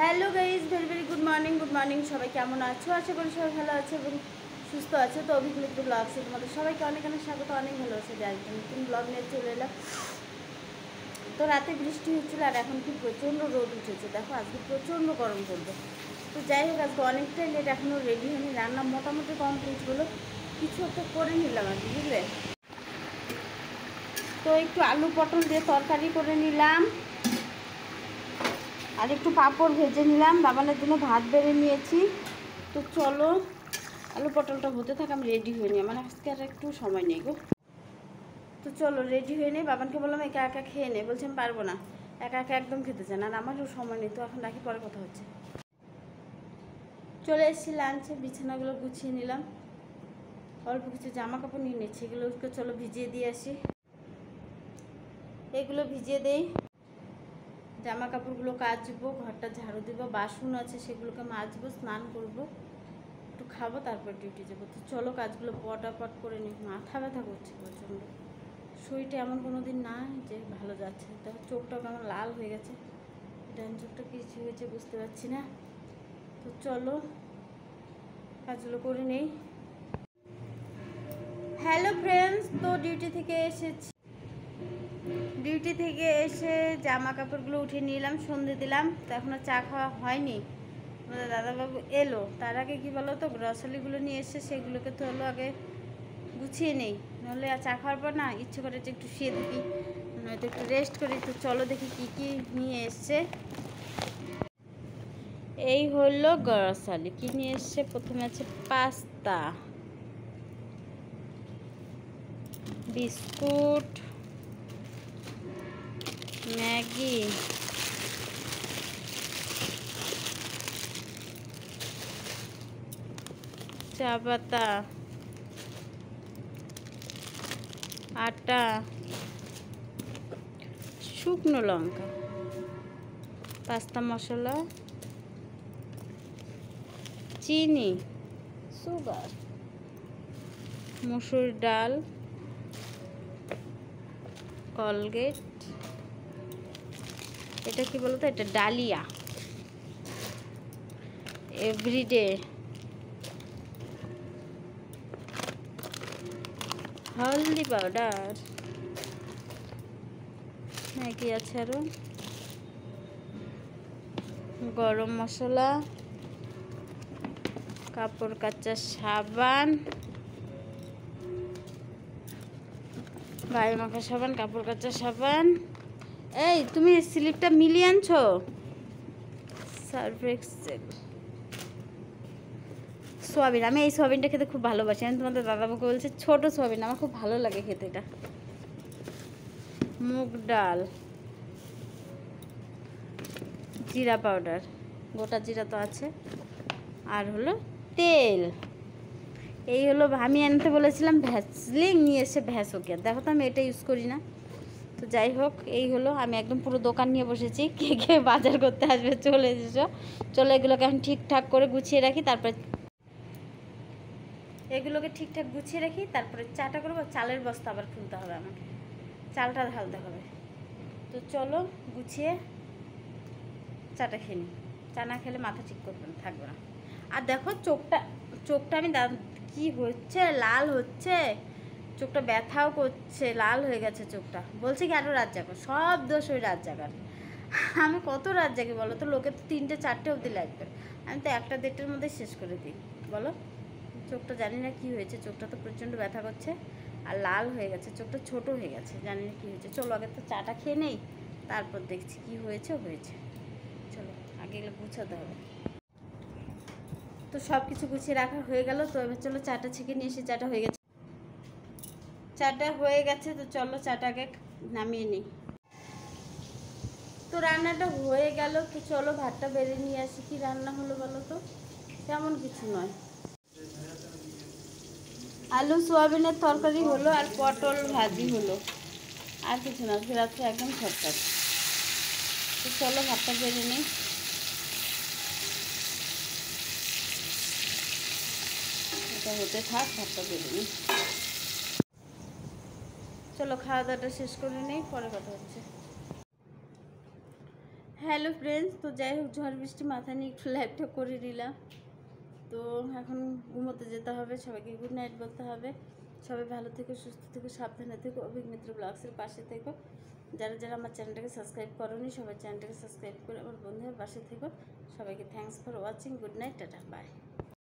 Hello guys, very very good morning. সবাই কেমন আছো? আশা করি সবাই ভালো আছে এবং সুস্থ আছে। তো অভিজ্ঞ ব্লগসে তোমাদের সবাইকে অনেক অনেক স্বাগত। অনেক ভালো আছে যে আজকে নতুন ব্লগ নিয়ে চলে এলাম। তো রাতে বৃষ্টি হচ্ছিলো আর এখন কি প্রচণ্ড রোদ উঠেছে। দেখো আজকে প্রচণ্ড গরম পড়বে। তো যাই হোক, আজকে অনেকটাই লেট, এখনও রেডি হয়নি। রান্না মোটামুটি কমপ্লিট হলো, কিছু একটা করে নিলাম আর কি, বুঝলে। তো একটু আলু পটল দিয়ে তরকারি করে নিলাম আর একটু পাঁপড় ভেজে নিলাম। বাবানের জন্য ভাত বেড়ে নিয়েছি। তো চলো আলু পটলটা হতে থাক, আমি রেডি হয়ে নিই। আমার আজকে আর একটু সময় নেই গো। তো চলো রেডি হয়ে নেই। বাবানকে বললাম একা একা খেয়ে নে, বলছেন পারবো না, একা একা একদম খেতে চান। আর আমারও সময় নেই, তো এখন রাখি, পরে কথা হচ্ছে। চলে এসেছি লাঞ্চে, বিছানাগুলো গুছিয়ে নিলাম। অল্প কিছু জামা কাপড় নিয়ে নিচ্ছি, এগুলোকে চলো ভিজিয়ে দিয়ে আসি। এগুলো ভিজিয়ে দেই, জামা কাপড়গুলো কাচবো, ঘরটা ঝাড়ু দিব, বাসন আছে সেগুলোকে মাজবো, স্নান করবো, একটু খাবো, তারপর ডিউটি যাবো। তো চলো কাজগুলো পটাপট করে নিই। মাথা ব্যথা করছে প্রচণ্ড, শরীরটা এমন কোনো দিন না যে ভালো যাচ্ছে। দেখো চোখটাও কেমন লাল হয়ে গেছে, ডান চোখটা কিছু হয়েছে বুঝতে পারছি না। তো চলো কাজগুলো করে নেই। হ্যালো ফ্রেন্ডস, তো ডিউটি থেকে এসে জামা কাপড়গুলো উঠিয়ে নিলাম, সন্ধে দিলাম। তো এখনও চা খাওয়া হয়নি। আমাদের দাদাবাবু এলো, তার আগে কী বলো তো, গ্রসারিগুলো নিয়ে এসে সেগুলোকে তো হলো আগে গুছিয়ে নেই, নাহলে আর চা খাওয়ার পর না ইচ্ছে করে যে একটু শুয়ে থাকি, নয়তো একটু রেস্ট করি। তো চলো দেখি কী কী নিয়ে এসছে। এই হলো গ্রসারি, কী নিয়ে এসছে। প্রথমে আছে পাস্তা, বিস্কুট, ম্যাগি, চা পাতা, আটা, শুকনো লঙ্কা, পাস্তা মশলা, চিনি, সুগার, মসুর ডাল, কলগেট, এটা কি বলতো, এটা ডালিয়া, এভরিডে, হলদি পাউডার, ম্যাগি আছে, আরও গরম মশলা, কাপড় কাচা সাবান, গায়ে মাখা সাবান, কাপড় কাচা সাবান। এই তুমি স্লিপটা মিলিয়ে আনছো? Surf Excel, soybean. আমি এই সোয়াবিনটা খেতে খুব ভালোবাসি। আমি তোমাদের দাদাবাবুকে বলছি ছোটো সোয়াবিন, আমার খুব ভালো লাগে খেতে এটা। মুগ ডাল, জিরা পাউডার, গোটা জিরা তো আছে, আর হলো তেল। এই হলো, আমি আনতে বলেছিলাম ভ্যাসলিন, নিয়ে এসে ভ্যাসোকে। দেখো তো আমি এটা ইউজ করি না। তো যাই হোক, এই হলো, আমি একদম পুরো দোকান নিয়ে বসেছি। কে কে বাজার করতে আসবে চলে এসেছো। চলো এগুলোকে এখন ঠিকঠাক করে গুছিয়ে রাখি, তারপরে তারপরে চাটা করবো। চালের বস্তা আবার খুলতে হবে আমাকে, চালটা ঢালতে হবে। তো চলো গুছিয়ে চাটা খেয়ে নিই। চা না খেলে মাথা ঠিক থাকবে না। আর দেখো চোখটা আমি কি হচ্ছে, লাল হচ্ছে, চোখটা ব্যথাও করছে, লাল হয়ে গেছে চোখটা। বলছে কি আরও রাত জাগো, সব দোষ ওই রাত জাগার। আমি কত রাত জাগি বলো তো? লোকে তো 3টে 4টে অবধি লাগবে, আমি তো 1টা 1:30টার মধ্যে শেষ করে দিই বলো। চোখটা জানি না কি হয়েছে, চোখটা তো প্রচণ্ড ব্যথা করছে আর লাল হয়ে গেছে, চোখটা ছোট হয়ে গেছে, জানি না কী হয়েছে। চলো আগে তো চাটা খেয়ে নেই, তারপর দেখছি কি হয়েছে। চলো আগে এগুলো গুছাতে হবে। তো সব কিছু গুছিয়ে রাখা হয়ে গেল। তো এবার চলো চাটা ছেঁকে নিয়ে এসে, চাটা হয়ে গেছে। তো চলো চাটাকে নামিয়ে নিই। তো রান্নাটা হয়ে গেল। তো চলো ভাতটা বেড়ে নিয়ে আসি। কি রান্না হলো বলো তো? তেমন কিছু নয়, আলু সোয়াবিনের তরকারি হলো আর পটল ভাজি হলো, আর কিছু না। রাত্রে একদম ছটকাট। তো চলো ভাতটা বেড়ে নিই। এটা হতে থাক, ভাতটা বেড়ে নিই। চলো খাওয়া দাওয়াটা শেষ করে নিই, পরে কথা হচ্ছে। হ্যালো ফ্রেন্ডস, তো যাই হোক ঝড় বৃষ্টি মাথায় নিয়ে একটু লাইভটা করে নিলাম। তো এখন ঘুমোতে যেতে হবে, সবাইকে গুড নাইট বলতে হবে। সবাই ভালো থেকো, সুস্থ থেকো, সাবধানে থেকো, অভিমিত্র ব্লগসের পাশে থেকো। যারা যারা আমার চ্যানেলটাকে সাবস্ক্রাইব করোনি সবাই চ্যানেলটাকে সাবস্ক্রাইব করে আমার বন্ধুদের পাশে থেকো। সবাইকে thanks for watching, good night, tata, by.